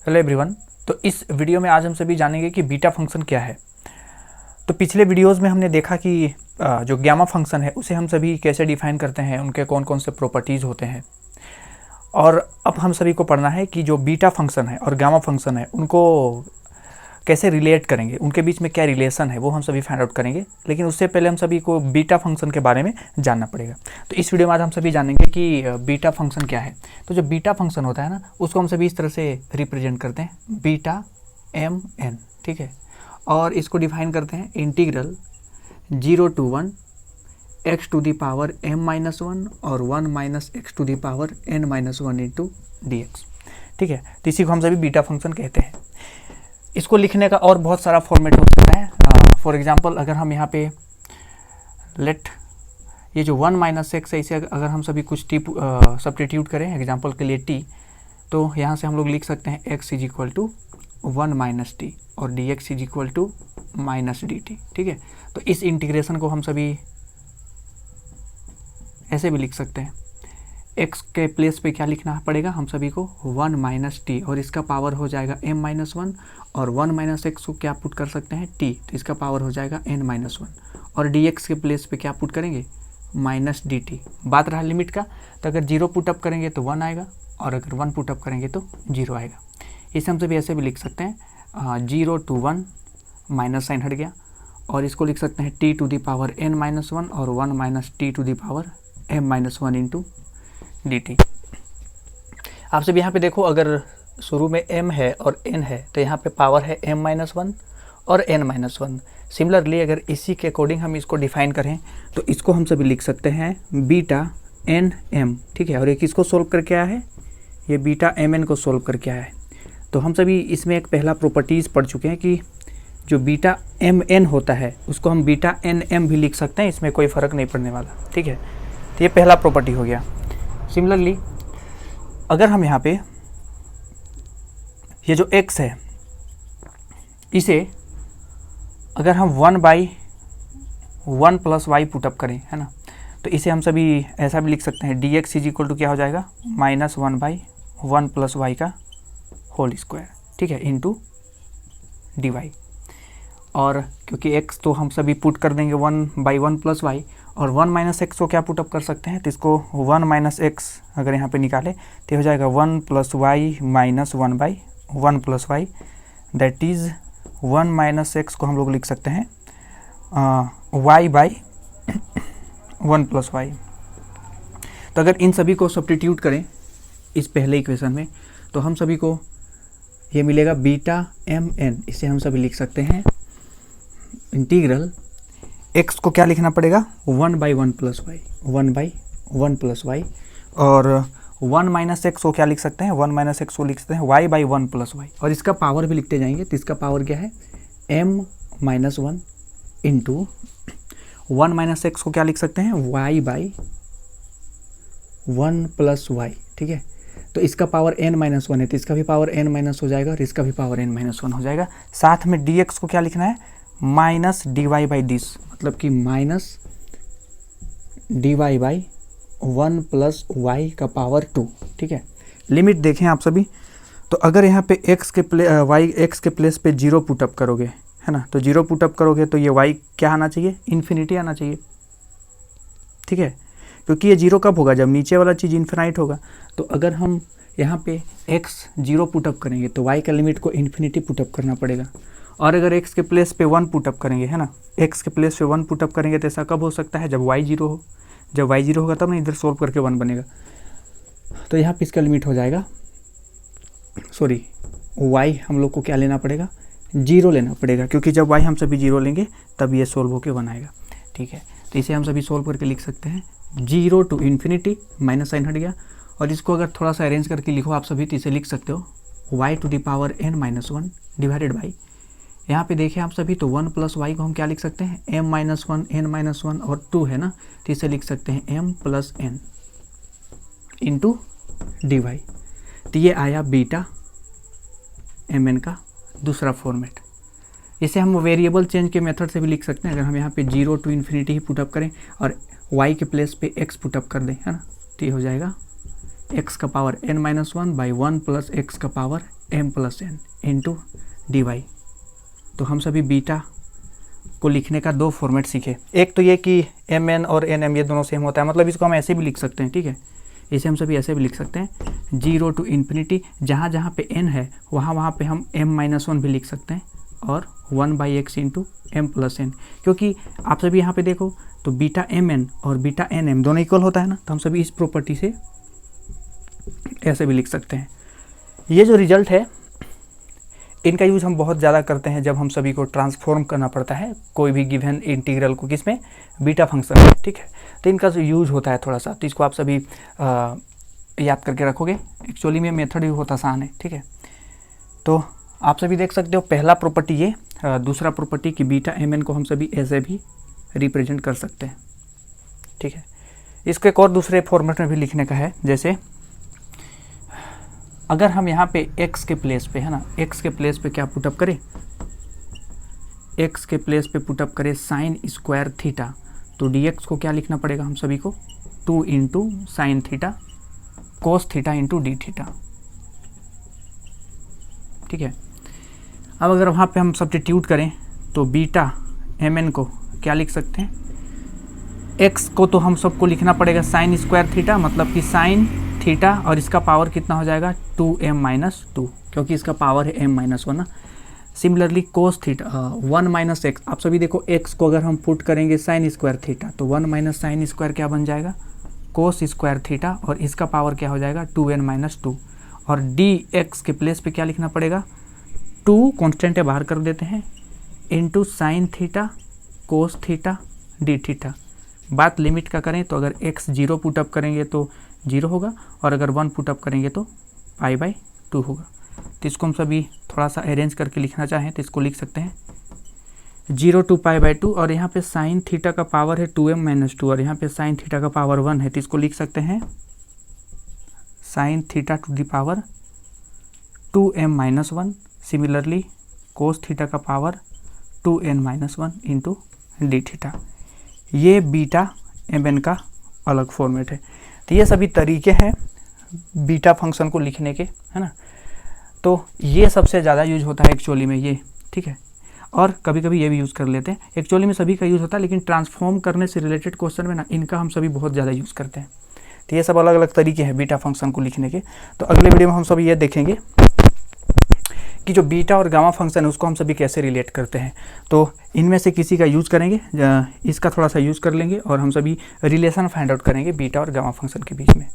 Hello everyone. तो इस video में आज हम सभी जानेंगे कि बीटा फंक्शन क्या है। तो पिछले वीडियोस में हमने देखा कि जो गामा फंक्शन है उसे हम सभी कैसे डिफाइन करते हैं, उनके कौन कौन से प्रॉपर्टीज़ होते हैं। और अब हम सभी को पढ़ना है कि जो बीटा फंक्शन है और गामा फंक्शन है उनको कैसे रिलेट करेंगे, उनके बीच में क्या रिलेशन है वो हम सभी फाइंड आउट करेंगे। लेकिन उससे पहले हम सभी को बीटा फंक्शन के बारे में जानना पड़ेगा। तो इस वीडियो में आज हम सभी जानेंगे कि बीटा फंक्शन क्या है। तो जो बीटा फंक्शन होता है ना, उसको हम सभी इस तरह से रिप्रेजेंट करते हैं, बीटा एम एन, ठीक है। और इसको डिफाइन करते हैं integral 0 to 1 x to the power m-1 और 1 minus x to the power n-1 into dx, ठीक है। तो इसी को हम सभी बीटा फंक्शन कहते हैं। इसको लिखने का और बहुत सारा फॉर्मेट हो सकता है। फॉर एग्जांपल अगर हम यहाँ पे लेट ये जो 1 माइनस एक्स है इसे अगर हम सभी कुछ टी सब्स्टिट्यूट करें एग्जांपल के लिए टी, तो यहाँ से हम लोग लिख सकते हैं x is equal to 1 minus t और dx is equal to minus d t, ठीक है। तो इस इंटीग्रेशन को हम सभी ऐसे भी लिख सकते हैं, x के प्लेस पे क्या लिखना पड़ेगा हम सभी को 1 माइनस टी और इसका पावर हो जाएगा m-1 और 1 माइनस एक्स को क्या पुट कर सकते हैं t, तो इसका पावर हो जाएगा n-1 और dx के प्लेस पे क्या पुट करेंगे माइनस डी टी। बात रहा लिमिट का, तो अगर 0 पुटअप करेंगे तो 1 आएगा और अगर 1 पुटअप करेंगे तो 0 आएगा। इसे हम सभी ऐसे भी लिख सकते हैं 0 to 1 माइनस साइन हट गया और इसको लिख सकते हैं t to the power n-1 और 1 minus t to the power m-1 into d t. आप सब यहाँ पे देखो, अगर शुरू में m है और n है तो यहाँ पे पावर है m-1 और n-1। सिमिलरली अगर इसी के अकॉर्डिंग हम इसको डिफाइन करें तो इसको हम सभी लिख सकते हैं बीटा एन एम, ठीक है। और ये किसको सोल्व करके आया है, ये बीटा एम एन को सोल्व करके आया है। तो हम सभी इसमें एक पहला प्रॉपर्टीज़ पढ़ चुके हैं कि जो बीटा एम एन होता है उसको हम बीटा एन एम भी लिख सकते हैं, इसमें कोई फ़र्क नहीं पड़ने वाला, ठीक है। तो ये पहला प्रॉपर्टी हो गया। सिमिलरली अगर हम यहाँ पे ये जो x है इसे अगर हम 1/1 प्लस वाई पुटअप करें, है ना, तो इसे हम सभी ऐसा भी लिख सकते हैं dx इज इक्वल टू क्या हो जाएगा -1/1 प्लस वाई का होल स्क्वायर, ठीक है, इंटू डी वाई। और क्योंकि x तो हम सभी पुट कर देंगे 1/1 प्लस वाई और 1 माइनस एक्स को क्या पुटअप कर सकते हैं, तो इसको 1 माइनस एक्स अगर यहाँ पे निकाले तो हो जाएगा 1 plus y minus 1/1 plus y, that is 1 minus x को हम लोग लिख सकते हैं y/1 प्लस वाई। तो अगर इन सभी को सब्स्टिट्यूट करें इस पहले इक्वेशन में तो हम सभी को ये मिलेगा बीटा एम एन। इसे हम सभी लिख सकते हैं इंटीग्रल x को क्या लिखना पड़ेगा 1/1 प्लस वाई, 1/1 प्लस वाई, और 1 माइनस एक्स को क्या लिख सकते हैं 1 माइनस एक्स को लिख सकते हैं y/1 प्लस वाई और इसका पावर भी लिखते जाएंगे। तो इसका पावर क्या है m-1 इंटू 1 माइनस एक्स को क्या लिख सकते हैं y/1 प्लस वाई, ठीक है। तो इसका पावर n-1 है तो इसका भी पावर n- हो जाएगा और इसका भी पावर n-1 हो जाएगा। साथ में dx को क्या लिखना है minus d y by this, मतलब कि minus d y by 1 plus y का पावर 2, ठीक है। लिमिट देखें आप सभी, तो अगर यहाँ पे x के प्लेस पे 0 पुटअप करोगे, है ना, तो 0 पुटअप करोगे तो ये y क्या आना चाहिए इन्फिनिटी आना चाहिए, ठीक है। क्योंकि ये 0 कब होगा जब नीचे वाला चीज़ इन्फिनाइट होगा। तो अगर हम यहाँ पे x 0 पुटअप करेंगे तो y का लिमिट को इन्फिनिटी पुटअप करना पड़ेगा। और अगर x के प्लेस पे 1 पुटअप करेंगे, है ना, x के प्लेस पे 1 पुटअप करेंगे तो ऐसा कब हो सकता है जब y 0 हो। जब y 0 होगा तब ना इधर सोल्व करके 1 बनेगा। तो यहाँ पे इसका लिमिट हो जाएगा, सॉरी y हम लोग को क्या लेना पड़ेगा 0 लेना पड़ेगा, क्योंकि जब y हम सभी 0 लेंगे तब ये सोल्व होके 1 आएगा, ठीक है। तो इसे हम सभी सोल्व करके लिख सकते हैं 0 to इन्फिनिटी, माइनस साइन हट गया। और इसको अगर थोड़ा सा अरेंज करके लिखो आप सभी तो इसे लिख सकते हो y to the power n-1 divided by, यहाँ पे देखें आप सभी तो 1 प्लस वाई को हम क्या लिख सकते हैं m-1 n-1 और 2 है ना, तो इसे लिख सकते हैं m plus n into d y. तो ये आया बीटा एम एन का दूसरा फॉर्मेट। इसे हम वेरिएबल चेंज के मेथड से भी लिख सकते हैं। अगर हम यहाँ पे 0 to इन्फिनिटी ही पुटअप करें और y के प्लेस पे x पुटअप कर दें, है ना, तो ये हो जाएगा एक्स का power n-1 by 1 plus x का power m plus n into d y. तो हम सभी बीटा को लिखने का दो फॉर्मेट सीखे। एक तो ये कि एम एन और एन एम ये दोनों सेम होता है, मतलब इसको हम ऐसे भी लिख सकते हैं, ठीक है, इसे हम सभी ऐसे भी लिख सकते हैं 0 टू इन्फिनिटी, जहाँ जहाँ पे n है वहाँ पे हम m-1 भी लिख सकते हैं और 1 by x into m plus n. क्योंकि आप सभी यहाँ पे देखो तो बीटा एम एन और बीटा एन एम दोनों इक्वल होता है ना, तो हम सभी इस प्रॉपर्टी से ऐसे भी लिख सकते हैं। ये जो रिजल्ट है इनका यूज़ हम बहुत ज़्यादा करते हैं जब हम सभी को ट्रांसफॉर्म करना पड़ता है कोई भी गिवन इंटीग्रल को, किसमें, बीटा फंक्शन में, ठीक है। तो इनका जो यूज़ होता है थोड़ा सा, तो इसको आप सभी याद करके रखोगे। एक्चुअली में मेथड भी बहुत आसान है, ठीक है। तो आप सभी देख सकते हो पहला प्रॉपर्टी ये, दूसरा प्रॉपर्टी कि बीटा एम एन को हम सभी ऐसे भी रिप्रेजेंट कर सकते हैं, ठीक है। इसको एक और दूसरे फॉर्मेट में भी लिखने का है, जैसे अगर हम यहाँ पे x के प्लेस पे, है ना, x के प्लेस पे क्या पुटअप करें, x के प्लेस पे पुटअप करें साइन स्क्वायर थीटा, तो dx को क्या लिखना पड़ेगा हम सभी को 2 into sine theta cos theta into d theta, ठीक है। अब अगर वहाँ पे हम सब्स्टिट्यूट करें तो बीटा एम एन को क्या लिख सकते हैं, x को तो हम सबको लिखना पड़ेगा साइन स्क्वायर थीटा, मतलब कि साइन थीटा और इसका पावर कितना हो जाएगा 2m-2, क्योंकि इसका पावर है m-1 ना। Similarly cos theta 1 minus x, आप सभी देखो x को अगर हम पुट करेंगे साइन स्क्वायर थीटा तो 1 माइनस साइन स्क्वायर क्या बन जाएगा कोस स्क्वायर थीटा, और इसका पावर क्या हो जाएगा 2n-2, और dx के प्लेस पे क्या लिखना पड़ेगा 2 कॉन्स्टेंट है बाहर कर देते हैं into sine theta cos theta D theta. बात लिमिट का करें तो अगर x 0 पुटअप करेंगे तो 0 होगा, और अगर 1 पुटअप करेंगे तो π/2 होगा। तो इसको हम सभी थोड़ा सा अरेंज करके लिखना चाहें तो इसको लिख सकते हैं 0 टू π/2, और यहाँ पे साइन थीटा का पावर है 2m-2 और यहाँ पे साइन थीटा का पावर 1 है, तो इसको लिख सकते हैं sine theta to the power 2m-1। Similarly cos theta का power 2n-1 into d theta. ये बीटा एम एन का अलग फॉर्मेट है। तो ये सभी तरीके हैं बीटा फंक्शन को लिखने के, है ना। तो ये सबसे ज़्यादा यूज होता है एक्चुअली में ये, ठीक है, और कभी कभी ये भी यूज़ कर लेते हैं। एक्चुअली में सभी का यूज़ होता है, लेकिन ट्रांसफॉर्म करने से रिलेटेड क्वेश्चन में ना इनका हम सभी बहुत ज़्यादा यूज़ करते हैं। तो ये सब अलग अलग तरीके हैं बीटा फंक्शन को लिखने के। तो अगले वीडियो में हम सभी ये देखेंगे कि जो बीटा और गामा फंक्शन है उसको हम सभी कैसे रिलेट करते हैं। तो इनमें से किसी का यूज़ करेंगे, इसका थोड़ा सा यूज़ कर लेंगे, और हम सभी रिलेशन फाइंड आउट करेंगे बीटा और गामा फंक्शन के बीच में।